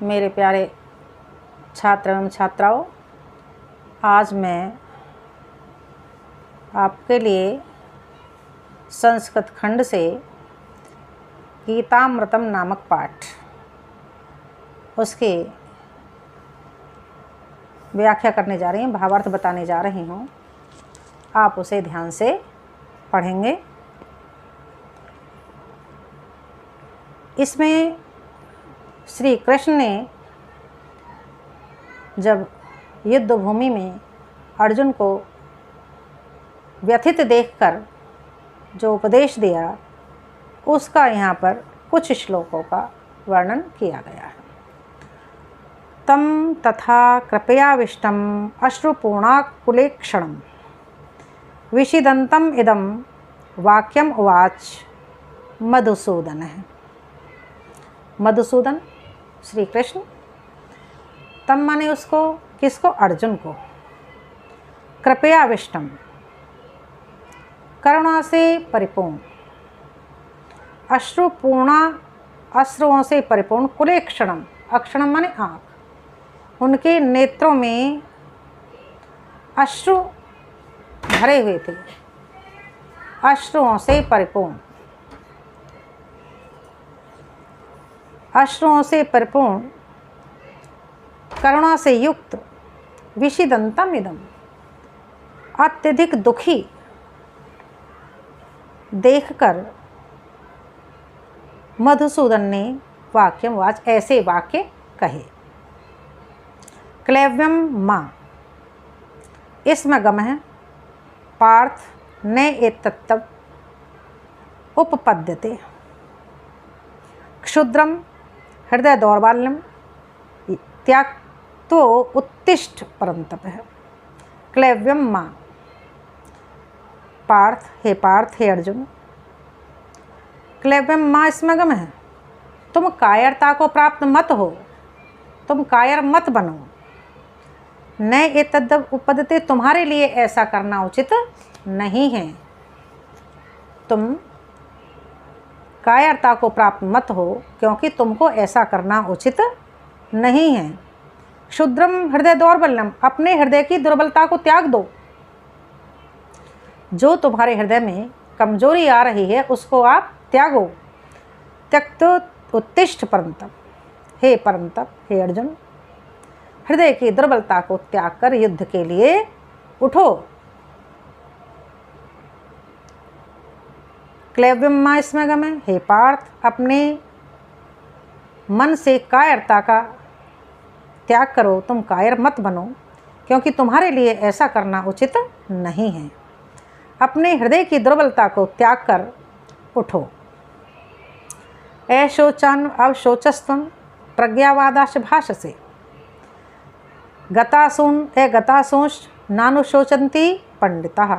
मेरे प्यारे छात्र एवं छात्राओं, आज मैं आपके लिए संस्कृत खंड से गीतामृतम नामक पाठ उसकी व्याख्या करने जा रही हूँ, भावार्थ बताने जा रही हूँ। आप उसे ध्यान से पढ़ेंगे। इसमें श्री कृष्ण ने जब युद्ध भूमि में अर्जुन को व्यथित देखकर जो उपदेश दिया, उसका यहाँ पर कुछ श्लोकों का वर्णन किया गया है। तम तथा कृपयाविष्टम अश्रुपूर्णाकुलेक्षणं विषिदन्तम इदम वाक्यम उवाच मधुसूदन है। मधुसूदन श्री कृष्ण, तम माने उसको, किसको? अर्जुन को। कृपयाविष्टम, करुणा से परिपूर्ण, अश्रुपूर्णा, अश्रुओं से परिपूर्ण, कुलेक्षणम, अक्षणम माने आँख, उनके नेत्रों में अश्रु भरे हुए थे, अश्रुओं से परिपूर्ण, अश्रुओं से परिपूर्ण, करुणा से युक्त, विषिदंतम इदम, अत्यधिक दुखी देखकर मधुसूदन ने वाक्यम वाच, ऐसे वाक्य कहे। क्लैव्यम माँ, इसमें गम है। पार्थ न एतत्तव उपपद्यते। क्षुद्रम हृदय दौर्बल्यम त्यक्तो उत्तिष्ठ परंतप है। क्लैव्यम माँ, पार्थ, हे पार्थ, हे अर्जुन, क्लैव्यम माँ इसमें गम है। तुम कायरता को प्राप्त मत हो, तुम कायर मत बनो। न एतद् उपपद्यते, तुम्हारे लिए ऐसा करना उचित नहीं है। तुम कायरता को प्राप्त मत हो, क्योंकि तुमको ऐसा करना उचित नहीं है। क्षुद्रम हृदय दौर्बल्यम, अपने हृदय की दुर्बलता को त्याग दो। जो तुम्हारे हृदय में कमजोरी आ रही है उसको आप त्यागो। त्यक्त उत्तिष्ठ परंतप, हे परंतप, हे अर्जुन, हृदय की दुर्बलता को त्याग कर युद्ध के लिए उठो। क्लैव्यम माँ इसमें गम है। हे पार्थ, अपने मन से कायरता का त्याग करो, तुम कायर मत बनो, क्योंकि तुम्हारे लिए ऐसा करना उचित नहीं है। अपने हृदय की दुर्बलता को त्याग कर उठो। अशोचन अवशोचस्त्वं प्रज्ञावादाश भाषसे। गतासून गतासूंश्च नानुशोचन्ति पंडितः।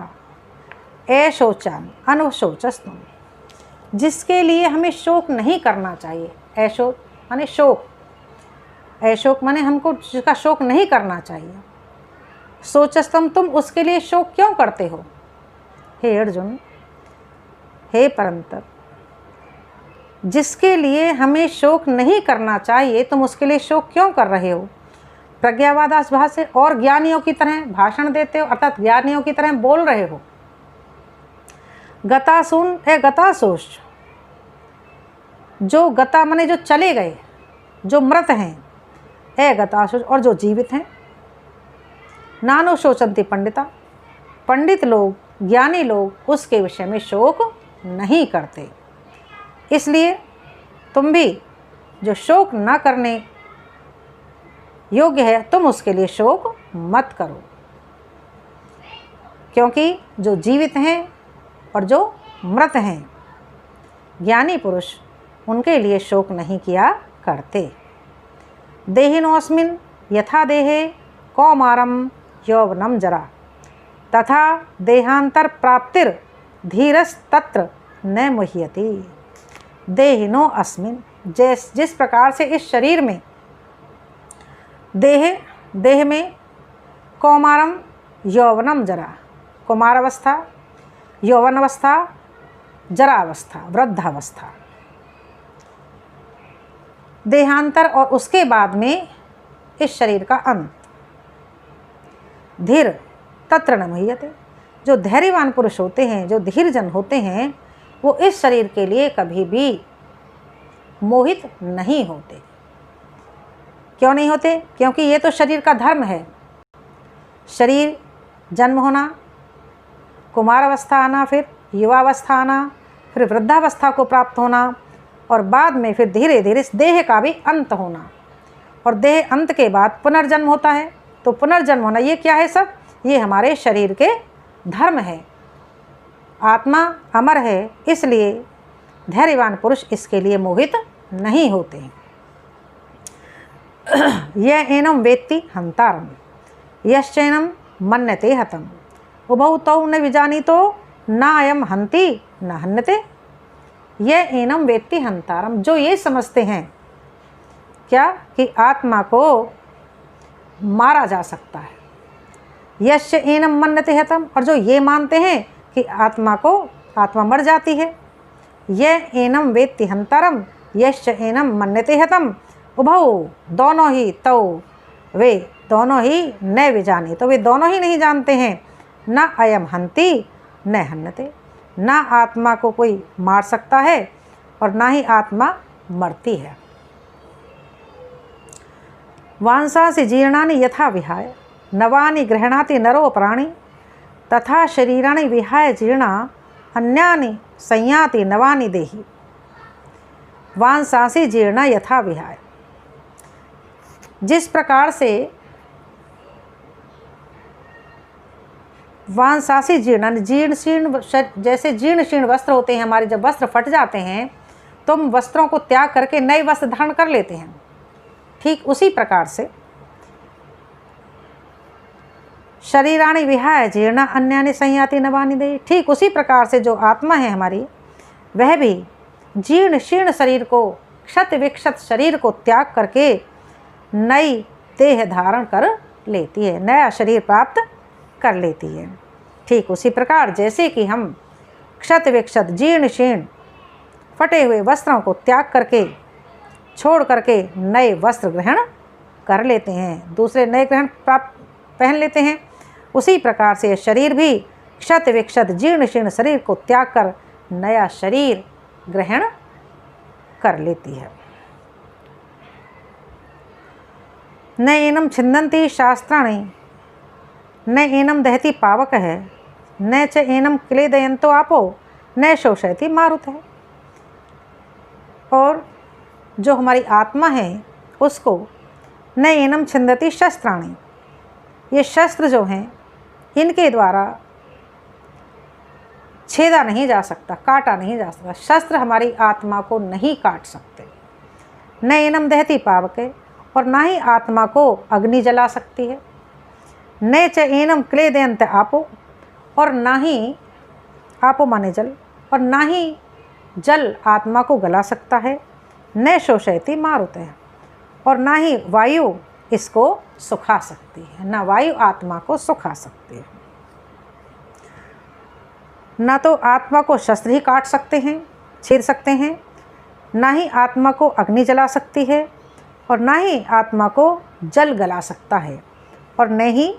अशोचन अनुशोचस्त्वं, जिसके लिए हमें शोक नहीं करना चाहिए। अशोक माने शोक, अशोक माने हमको जिसका शोक नहीं करना चाहिए। सोचस्तम, तुम उसके लिए शोक क्यों करते हो? हे अर्जुन, हे परंतप, जिसके लिए हमें शोक नहीं करना चाहिए तुम उसके लिए शोक क्यों कर रहे हो? प्रज्ञावादास भाषा, और ज्ञानियों की तरह भाषण देते हो, अर्थात ज्ञानियों की तरह बोल रहे हो। गतासून गतासोष, जो गता माने जो चले गए, जो मृत हैं, गतासोष, और जो जीवित हैं। नानो शोचंती पंडिता, पंडित लोग, ज्ञानी लोग उसके विषय में शोक नहीं करते। इसलिए तुम भी जो शोक न करने योग्य है, तुम उसके लिए शोक मत करो, क्योंकि जो जीवित हैं और जो मृत हैं, ज्ञानी पुरुष, उनके लिए शोक नहीं किया करते। देहिनोऽस्मिन् यथा देहे कौमारम यौवनम जरा तथा देहांतर प्राप्तिर धीरस्तत्र न मुह्यति। देहिनो अस्मिन्, जिस प्रकार से इस शरीर में देह में कौमारम यौवनम जरा, कुमारावस्था, यौवनावस्था, जरावस्था, वृद्धावस्था, देहांतर और उसके बाद में इस शरीर का अंत। धीर तत्र न मुह्यते, जो धैर्यवान पुरुष होते हैं, जो धीरजन होते हैं, वो इस शरीर के लिए कभी भी मोहित नहीं होते। क्यों नहीं होते? क्योंकि ये तो शरीर का धर्म है। शरीर जन्म होना, कुमारावस्था आना, फिर युवावस्था आना, फिर वृद्धावस्था को प्राप्त होना, और बाद में फिर धीरे धीरे इस देह का भी अंत होना, और देह अंत के बाद पुनर्जन्म होता है। तो पुनर्जन्म होना ये क्या है? सब ये हमारे शरीर के धर्म है। आत्मा अमर है, इसलिए धैर्यवान पुरुष इसके लिए मोहित नहीं होते हैं। यह एनम वेत्ति हंतारम यश्चैनम मन्यते हतम उभौ तौ न विजानीतो न अयम हंति न हन्यते। यह एनम वेत्ति हंतारम, जो ये समझते हैं क्या कि आत्मा को मारा जा सकता है। यश्च एनम मन्यते हतम, और जो ये मानते हैं कि आत्मा मर जाती है। यह एनम वेत्ति हंतारम यश्च एनम मन्यते हतम उभौ, दोनों ही, तो वे दोनों ही न विजानी, तो वे दोनों ही नहीं जानते हैं। न अयम हंति न हन्यते, न आत्मा को कोई मार सकता है और ना ही आत्मा मरती है। वांसांसि जीर्णानि यथा विहाय नवानि गृह्णाति नरो प्राणी तथा शरीराणि विहाय जीर्णा अन्यानि संयाति नवानि देहि। वांसांसि जीर्णा यथा विहाय, जिस प्रकार से वांसांसि जीर्ण शीर्ण, जैसे जीर्ण शीर्ण वस्त्र होते हैं हमारे, जब वस्त्र फट जाते हैं तो हम वस्त्रों को त्याग करके नए वस्त्र धारण कर लेते हैं। ठीक उसी प्रकार से शरीराणि विहाय जीर्णा अन्यानि संयाति नवानि देहि, ठीक उसी प्रकार से जो आत्मा है हमारी, वह भी जीर्ण शीर्ण शरीर को, क्षत विक्षत शरीर को त्याग करके नई देह धारण कर लेती है, नया शरीर प्राप्त कर लेती है। ठीक उसी प्रकार जैसे कि हम क्षत विक्षत जीर्ण शीर्ण फटे हुए वस्त्रों को त्याग करके, छोड़ करके नए वस्त्र ग्रहण कर लेते हैं, दूसरे नए ग्रहण प्राप्त पहन लेते हैं, उसी प्रकार से शरीर भी क्षत विक्षत जीर्ण शीर्ण शरीर को त्याग कर नया शरीर ग्रहण कर लेती है। न एनम छिन्दन्ति शास्त्राणि न एनम दहति पावक है न च एनम क्लेदयन्तो आपो न शोषयति मारुत है। और जो हमारी आत्मा है उसको न एनम छिन्दति शस्त्राणि, ये शस्त्र जो हैं इनके द्वारा छेदा नहीं जा सकता, काटा नहीं जा सकता। शस्त्र हमारी आत्मा को नहीं काट सकते। न एनम दहति पावके, और ना ही आत्मा को अग्नि जला सकती है। न च एनम क्लेदयन्त आपो, और ना ही आपो माने जल, और ना ही जल आत्मा को गला सकता है। न शोषयति मारुत है, और ना ही वायु इसको सुखा सकती है, ना वायु आत्मा को सुखा सकती है। ना तो आत्मा को शस्त्र ही काट सकते हैं, छीर सकते हैं, ना ही आत्मा को अग्नि जला सकती है, और ना ही आत्मा को जल गला सकता है, और न ही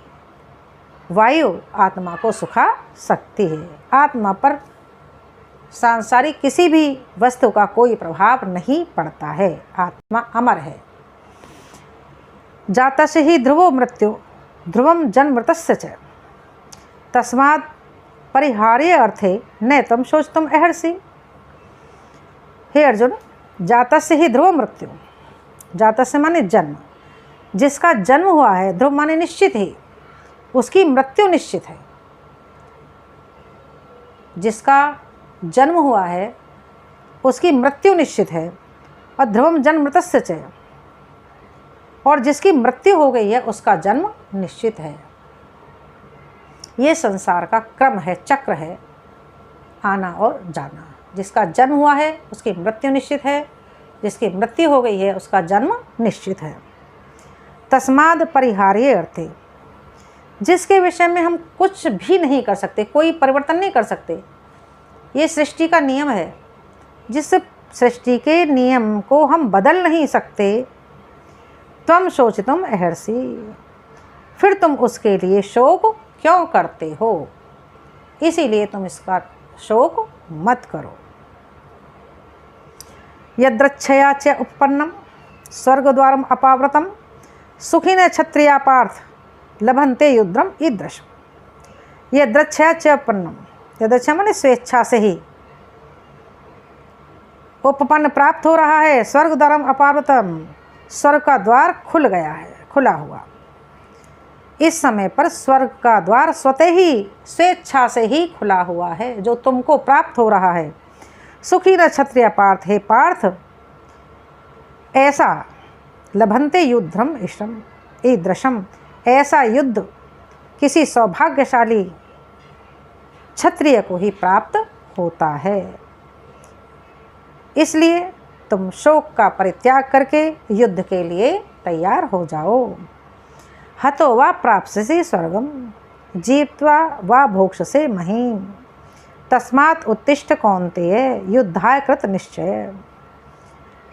वायु आत्मा को सुखा सकती है। आत्मा पर सांसारिक किसी भी वस्तु का कोई प्रभाव नहीं पड़ता है। आत्मा अमर है। जातस्य हि ध्रुवो मृत्यु ध्रुवम जन्मृतस्य च तस्मात् परिहार्य अर्थे न तम शोचतुम अर्हसि। हे अर्जुन, जातस्य हि ध्रुव मृत्यु, जातस्य माने जन्म, जिसका जन्म हुआ है, ध्रुव माने निश्चित ही, उसकी मृत्यु निश्चित है। जिसका जन्म हुआ है उसकी मृत्यु निश्चित है। और ध्रुवम जन्मृतस्य च, और जिसकी मृत्यु हो गई है उसका जन्म निश्चित है। ये संसार का क्रम है, चक्र है, आना और जाना। जिसका जन्म हुआ है उसकी मृत्यु निश्चित है, जिसकी मृत्यु हो गई है उसका जन्म निश्चित है। तस्माद् परिहार्य अर्थे, जिसके विषय में हम कुछ भी नहीं कर सकते, कोई परिवर्तन नहीं कर सकते। ये सृष्टि का नियम है, जिससे सृष्टि के नियम को हम बदल नहीं सकते। त्वम शोचितुम अर्हसि, फिर तुम उसके लिए शोक क्यों करते हो? इसीलिए तुम इसका शोक मत करो। यद्रच्छया च उपपन्नम स्वर्गद्वारम अपावृतम सुखिन क्षत्रिया पार्थ लभन्ते युद्रम ईदृशम। यद्रच्छया च उपपन्नम, यद्रच्छा माने स्वेच्छा से ही, उपपन्न प्राप्त हो रहा है। स्वर्गद्वारम अपावृतम, स्वर्ग का द्वार खुल गया है, खुला हुआ। इस समय पर स्वर्ग का द्वार स्वतः ही स्वेच्छा से ही खुला हुआ है, जो तुमको प्राप्त हो रहा है। सुखी न क्षत्रिय पार्थ, हे पार्थ, ऐसा लभन्ते युद्धम इष्टम ईदृशम, ऐसा युद्ध किसी सौभाग्यशाली क्षत्रिय को ही प्राप्त होता है। इसलिए तुम शोक का परित्याग करके युद्ध के लिए तैयार हो जाओ। हतो वा प्राप्स्यसि स्वर्गम जीत्वा वा भोक्ष्यसे महीम, तस्मात् उत्तिष्ठ कौन्तेय युद्धाय कृत निश्चय।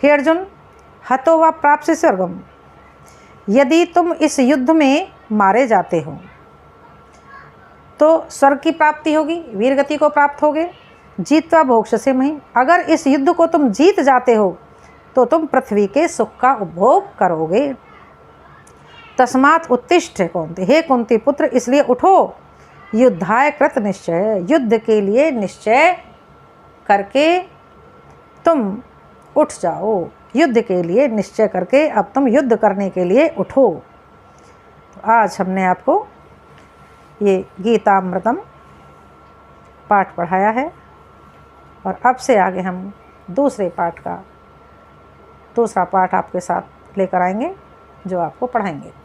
हे अर्जुन, हतो वा प्राप्स्यसि स्वर्गम, यदि तुम इस युद्ध में मारे जाते हो तो स्वर्ग की प्राप्ति होगी, वीर गति को प्राप्त होगे। जीत्वा भोक्ष्यसे महीम, अगर इस युद्ध को तुम जीत जाते हो तो तुम पृथ्वी के सुख का उपभोग करोगे। तस्मात् उत्तिष्ठ कौन्ते, हे कुंती पुत्र, इसलिए उठो। युद्धाय कृत निश्चय, युद्ध के लिए निश्चय करके तुम उठ जाओ। युद्ध के लिए निश्चय करके अब तुम युद्ध करने के लिए उठो। तो आज हमने आपको ये गीतामृतम पाठ पढ़ाया है और अब से आगे हम दूसरे पाठ का दूसरा पाठ आपके साथ लेकर आएंगे, जो आपको पढ़ाएंगे।